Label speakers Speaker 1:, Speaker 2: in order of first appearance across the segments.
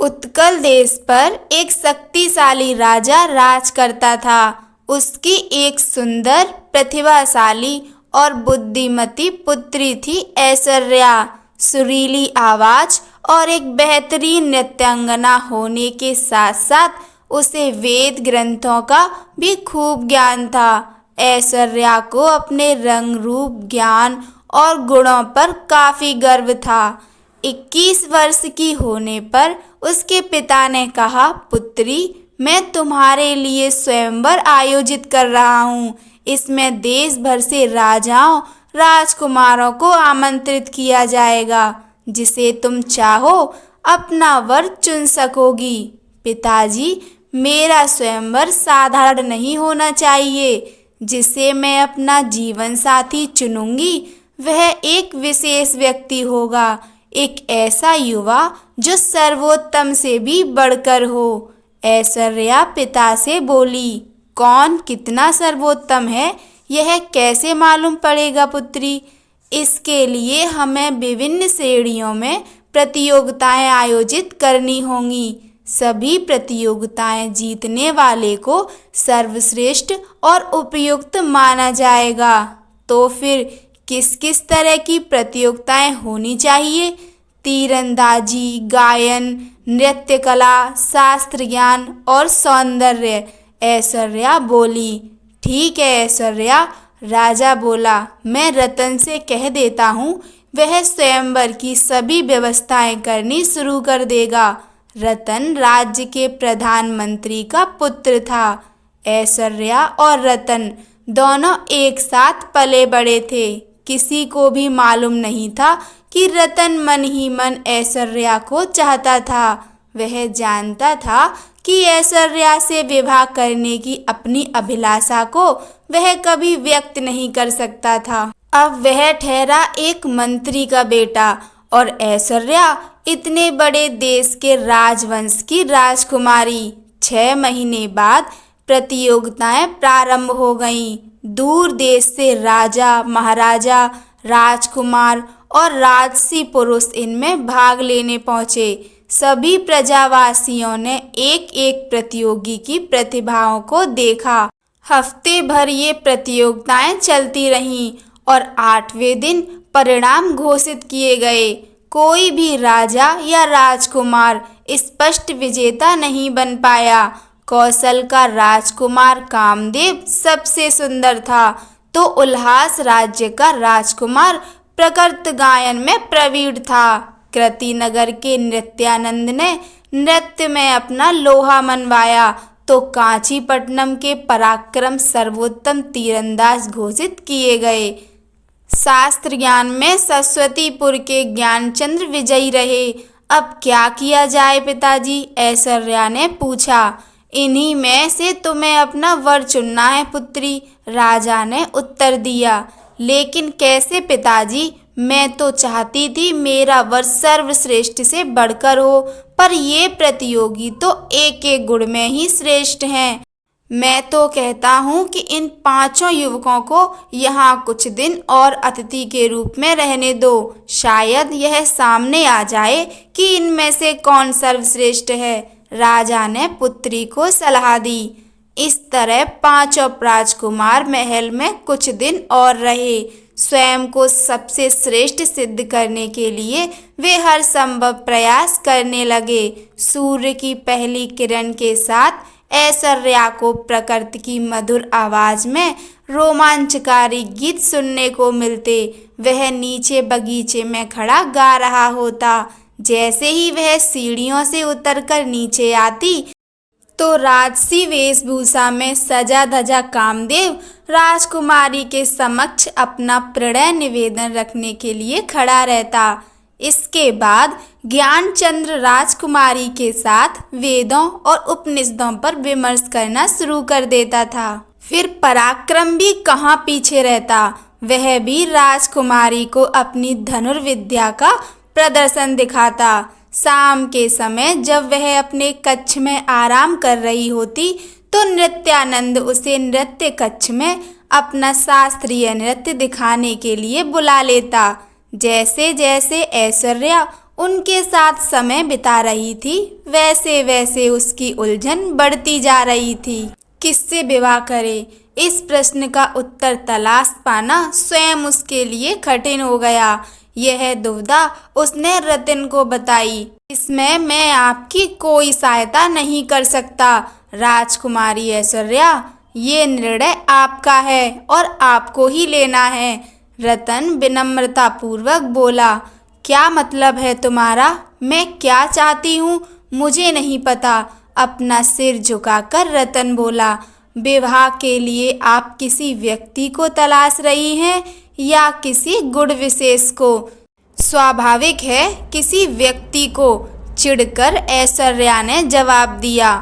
Speaker 1: उत्कल देश पर एक शक्तिशाली राजा राज करता था। उसकी एक सुंदर, प्रतिभाशाली और बुद्धिमती पुत्री थी ऐश्वर्या। सुरीली आवाज और एक बेहतरीन नृत्यांगना होने के साथ साथ उसे वेद ग्रंथों का भी खूब ज्ञान था। ऐश्वर्या को अपने रंग रूप, ज्ञान और गुणों पर काफी गर्व था। 21 वर्ष की होने पर उसके पिता ने कहा, पुत्री, मैं तुम्हारे लिए स्वयंवर आयोजित कर रहा हूँ। इसमें देश भर से राजाओं, राजकुमारों को आमंत्रित किया जाएगा। जिसे तुम चाहो अपना वर चुन सकोगी। पिताजी, मेरा स्वयंवर साधारण नहीं होना चाहिए। जिसे मैं अपना जीवन साथी चुनूंगी वह एक विशेष व्यक्ति होगा, एक ऐसा युवा जो सर्वोत्तम से भी बढ़कर हो। ऐश्वर्या पिता से बोली, कौन कितना सर्वोत्तम है यह कैसे मालूम पड़ेगा पुत्री? इसके लिए हमें विभिन्न श्रेणियों में प्रतियोगिताएं आयोजित करनी होंगी। सभी प्रतियोगिताएं जीतने वाले को सर्वश्रेष्ठ और उपयुक्त माना जाएगा। तो फिर किस किस तरह की प्रतियोगिताएं होनी चाहिए? तीरंदाजी, गायन, नृत्य कला, शास्त्र ज्ञान और सौंदर्य। ऐश्वर्या बोली, ठीक है ऐश्वर्या। राजा बोला, मैं रतन से कह देता हूँ, वह स्वयंवर की सभी व्यवस्थाएं करनी शुरू कर देगा। रतन राज्य के प्रधानमंत्री का पुत्र था। ऐश्वर्या और रतन दोनों एक साथ पले बड़े थे। किसी को भी मालूम नहीं था कि रतन मन ही मन ऐश्वर्या को चाहता था। वह जानता था कि ऐश्वर्या से विवाह करने की अपनी अभिलाषा को वह कभी व्यक्त नहीं कर सकता था। अब वह ठहरा एक मंत्री का बेटा और ऐश्वर्या इतने बड़े देश के राजवंश की राजकुमारी। 6 महीने बाद प्रतियोगिताएं प्रारंभ हो गईं। दूर देश से राजा, महाराजा, राजकुमार और राजसी पुरुष इनमें भाग लेने पहुंचे। सभी प्रजावासियों ने एक एक प्रतियोगी की प्रतिभाओं को देखा। हफ्ते भर ये प्रतियोगिताएं चलती रहीं और 8वें दिन परिणाम घोषित किए गए। कोई भी राजा या राजकुमार स्पष्ट विजेता नहीं बन पाया। कौशल का राजकुमार कामदेव सबसे सुंदर था, तो उल्हास राज्य का राजकुमार प्रकृत गायन में प्रवीण था। कृतिनगर के नृत्यानंद ने नृत्य में अपना लोहा मनवाया, तो कांचीपट्टनम के पराक्रम सर्वोत्तम तीरंदाज घोषित किए गए। शास्त्र ज्ञान में सरस्वतीपुर के ज्ञानचंद्र विजयी रहे। अब क्या किया जाए पिताजी? ऐश्वर्या ने पूछा। इन्हीं में से तुम्हें अपना वर चुनना है पुत्री, राजा ने उत्तर दिया। लेकिन कैसे पिताजी? मैं तो चाहती थी मेरा वर सर्वश्रेष्ठ से बढ़कर हो, पर ये प्रतियोगी तो एक एक गुण में ही श्रेष्ठ हैं। मैं तो कहता हूँ कि इन 5 युवकों को यहाँ कुछ दिन और अतिथि के रूप में रहने दो। शायद यह सामने आ जाए कि इनमें से कौन सर्वश्रेष्ठ है। राजा ने पुत्री को सलाह दी। इस तरह 5 राजकुमार महल में कुछ दिन और रहे। स्वयं को सबसे श्रेष्ठ सिद्ध करने के लिए वे हर संभव प्रयास करने लगे। सूर्य की पहली किरण के साथ ऐश्वर्या को प्रकृति की मधुर आवाज में रोमांचकारी गीत सुनने को मिलते। वह नीचे बगीचे में खड़ा गा रहा होता। जैसे ही वह सीढ़ियों से उतरकर नीचे आती तो राजसी वेशभूषा में सजा धजा कामदेव राजकुमारी के समक्ष अपना प्रणय निवेदन रखने के लिए खड़ा रहता। इसके बाद ज्ञानचंद्र राजकुमारी के साथ वेदों और उपनिषदों पर विमर्श करना शुरू कर देता था। फिर पराक्रम भी कहाँ पीछे रहता। वह भी राजकुमारी को अपनी धनुर्विद्या का प्रदर्शन दिखाता। शाम के समय जब वह अपने कक्ष में आराम कर रही होती तो नृत्यानंद उसे नृत्य कक्ष में अपना शास्त्रीय नृत्य दिखाने के लिए बुला लेता। जैसे जैसे ऐश्वर्या उनके साथ समय बिता रही थी, वैसे वैसे उसकी उलझन बढ़ती जा रही थी। किससे विवाह करे, इस प्रश्न का उत्तर तलाश पाना स्वयं उसके लिए कठिन हो गया। यह दुविधा उसने रतन को बताई। इसमें मैं आपकी कोई सहायता नहीं कर सकता राजकुमारी ऐश्वर्या, ये निर्णय आपका है और आपको ही लेना है। रतन विनम्रता पूर्वक बोला, क्या मतलब है तुम्हारा? मैं क्या चाहती हूँ मुझे नहीं पता। अपना सिर झुकाकर रतन बोला, विवाह के लिए आप किसी व्यक्ति को तलाश रही हैं या किसी गुण विशेष को? स्वाभाविक है किसी व्यक्ति को, चिढ़कर ऐश्वर्या ने जवाब दिया।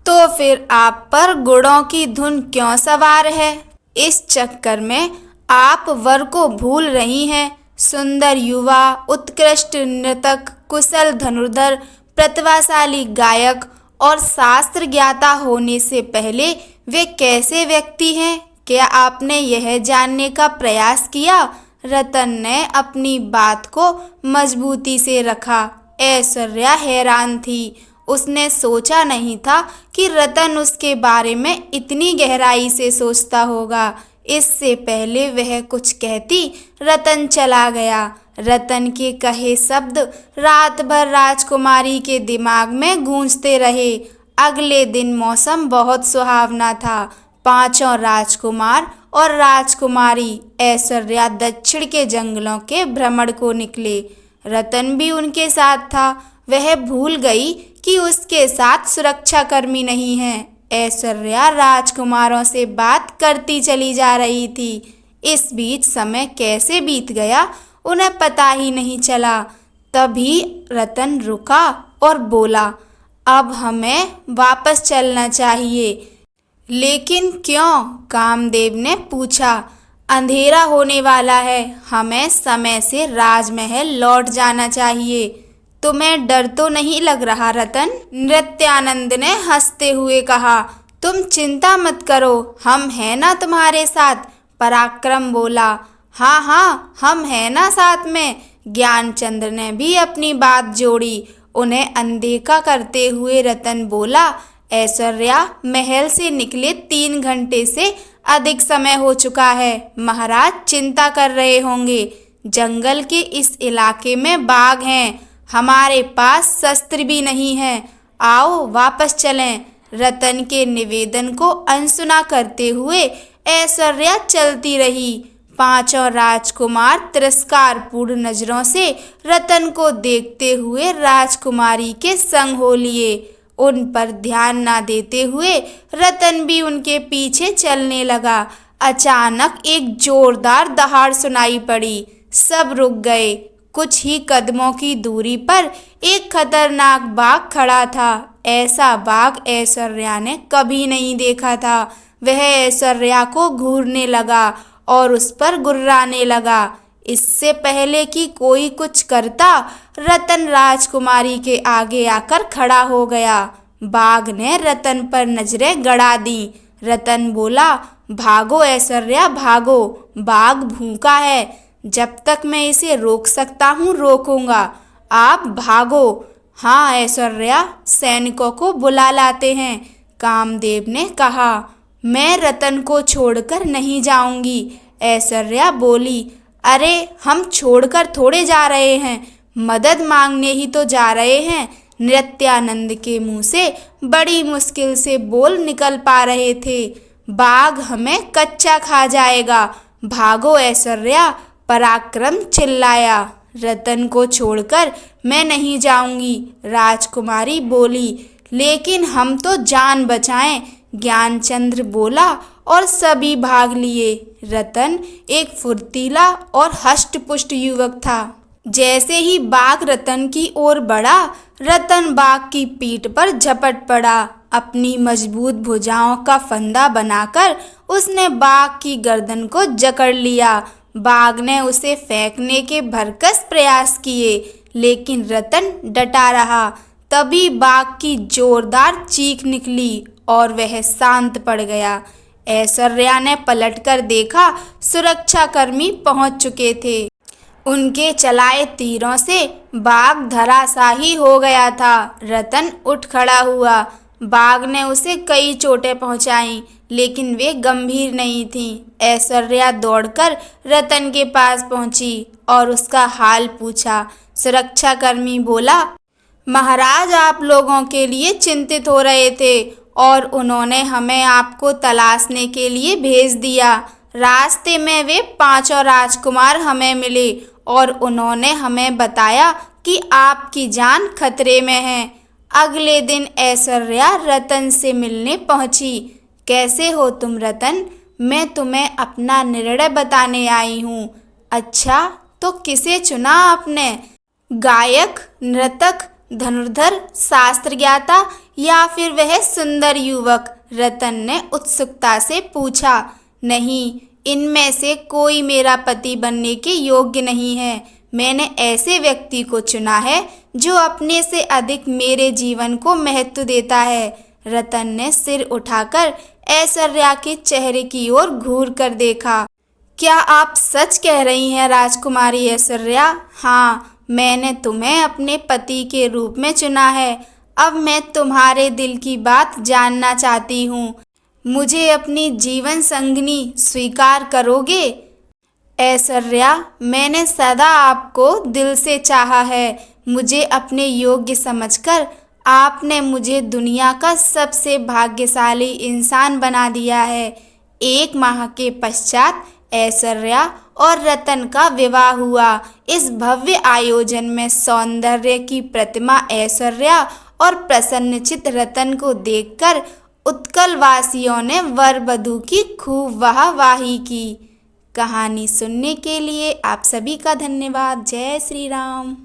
Speaker 1: तो फिर आप पर गुणों की धुन क्यों सवार है? इस चक्कर में आप वर को भूल रही हैं। सुंदर युवा, उत्कृष्ट नर्तक, कुशल धनुर्धर, प्रतिभाशाली गायक और शास्त्र ज्ञाता होने से पहले वे कैसे व्यक्ति हैं, क्या आपने यह जानने का प्रयास किया? रतन ने अपनी बात को मजबूती से रखा। ऐश्वर्या हैरान थी। उसने सोचा नहीं था कि रतन उसके बारे में इतनी गहराई से सोचता होगा। इससे पहले वह कुछ कहती, रतन चला गया। रतन के कहे शब्द रात भर राजकुमारी के दिमाग में गूंजते रहे। अगले दिन मौसम बहुत सुहावना था। पांचों राजकुमार और राजकुमारी ऐश्वर्या दक्षिण के जंगलों के भ्रमण को निकले। रतन भी उनके साथ था। वह भूल गई कि उसके साथ सुरक्षाकर्मी नहीं हैं। ऐश्वर्या राजकुमारों से बात करती चली जा रही थी। इस बीच समय कैसे बीत गया उन्हें पता ही नहीं चला। तभी रतन रुका और बोला, अब हमें वापस चलना चाहिए। लेकिन क्यों? कामदेव ने पूछा। अंधेरा होने वाला है, हमें समय से राजमहल लौट जाना चाहिए। तुम्हें डर तो नहीं लग रहा रतन? नृत्यानंद ने हंसते हुए कहा। तुम चिंता मत करो, हम हैं ना तुम्हारे साथ। पराक्रम बोला। हाँ हाँ, हम हैं ना साथ में। ज्ञानचंद्र ने भी अपनी बात जोड़ी। उन्हें अनदेखा करते हुए रतन बोला, ऐश्वर्या, महल से निकले 3 घंटे से अधिक समय हो चुका है। महाराज चिंता कर रहे होंगे। जंगल के इस इलाके में बाघ हैं। हमारे पास शस्त्र भी नहीं है। आओ वापस चलें। रतन के निवेदन को अनसुना करते हुए ऐश्वर्या चलती रही। पांचों राजकुमार तिरस्कारपूर्ण नजरों से रतन को देखते हुए राजकुमारी के संग हो लिए। उन पर ध्यान ना देते हुए रतन भी उनके पीछे चलने लगा। अचानक एक जोरदार दहाड़ सुनाई पड़ी। सब रुक गए। कुछ ही कदमों की दूरी पर एक खतरनाक बाघ खड़ा था। ऐसा बाघ ऐश्वर्या ने कभी नहीं देखा था। वह ऐश्वर्या को घूरने लगा और उस पर गुर्राने लगा। इससे पहले कि कोई कुछ करता, रतन राजकुमारी के आगे आकर खड़ा हो गया। बाघ ने रतन पर नजरें गड़ा दी। रतन बोला, भागो ऐश्वर्या भागो, बाघ भूखा है। जब तक मैं इसे रोक सकता हूँ रोकूंगा। आप भागो। हाँ ऐश्वर्या, सैनिकों को बुला लाते हैं, कामदेव ने कहा। मैं रतन को छोड़कर नहीं जाऊंगी, ऐश्वर्या बोली। अरे हम छोड़कर थोड़े जा रहे हैं, मदद मांगने ही तो जा रहे हैं। नृत्यानंद के मुंह से बड़ी मुश्किल से बोल निकल पा रहे थे। बाघ हमें कच्चा खा जाएगा, भागो ऐश्वर्या, पराक्रम चिल्लाया। रतन को छोड़कर मैं नहीं जाऊंगी, राजकुमारी बोली। लेकिन हम तो जान बचाएं, ज्ञानचंद्र बोला और सभी भाग लिए। रतन एक फुर्तीला और हष्टपुष्ट युवक था। जैसे ही बाघ रतन की ओर बढ़ा, रतन बाघ की पीठ पर झपट पड़ा। अपनी मजबूत भुजाओं का फंदा बनाकर उसने बाघ की गर्दन को जकड़ लिया। बाघ ने उसे फेंकने के भरकस प्रयास किए, लेकिन रतन डटा रहा। तभी बाघ की जोरदार चीख निकली और वह शांत पड़ गया। ऐश्वर्या ने पलटकर देखा, सुरक्षाकर्मी पहुंच चुके थे। उनके चलाए तीरों से बाघ धराशायी हो गया था। रतन उठ खड़ा हुआ। बाघ ने उसे कई चोटें पहुंचाईं, लेकिन वे गंभीर नहीं थीं। ऐश्वर्या दौड़कर रतन के पास पहुंची और उसका हाल पूछा। सुरक्षाकर्मी बोला, महाराज आप लोगों के लिए चिंतित हो रहे थे और उन्होंने हमें आपको तलाशने के लिए भेज दिया। रास्ते में वे 5 राजकुमार हमें मिले और उन्होंने हमें बताया कि आपकी जान खतरे में है। अगले दिन ऐश्वर्या रतन से मिलने पहुंची। कैसे हो तुम रतन? मैं तुम्हें अपना निर्णय बताने आई हूँ। अच्छा, तो किसे चुना आपने? गायक, नर्तक, धनुर्धर, शास्त्र ज्ञाता या फिर वह सुंदर युवक? रतन ने उत्सुकता से पूछा। नहीं, इनमें से कोई मेरा पति बनने के योग्य नहीं है। मैंने ऐसे व्यक्ति को चुना है जो अपने से अधिक मेरे जीवन को महत्व देता है। रतन ने सिर उठाकर ऐश्वर्या के चेहरे की ओर घूर कर देखा। क्या आप सच कह रही हैं राजकुमारी ऐश्वर्या? हाँ, मैंने तुम्हें अपने पति के रूप में चुना है। अब मैं तुम्हारे दिल की बात जानना चाहती हूँ। मुझे अपनी जीवन संगिनी स्वीकार करोगे? ऐश्वर्या, मैंने सदा आपको दिल से चाहा है। मुझे अपने योग्य समझकर आपने मुझे दुनिया का सबसे भाग्यशाली इंसान बना दिया है। 1 माह के पश्चात ऐश्वर्या और रतन का विवाह हुआ। इस भव्य आयोजन में सौंदर्य की प्रतिमा ऐश्वर्या और प्रसन्नचित्त रतन को देखकर उत्कल वासियों ने वर वधू की खूब वाहवाही की। कहानी सुनने के लिए आप सभी का धन्यवाद। जय श्री राम।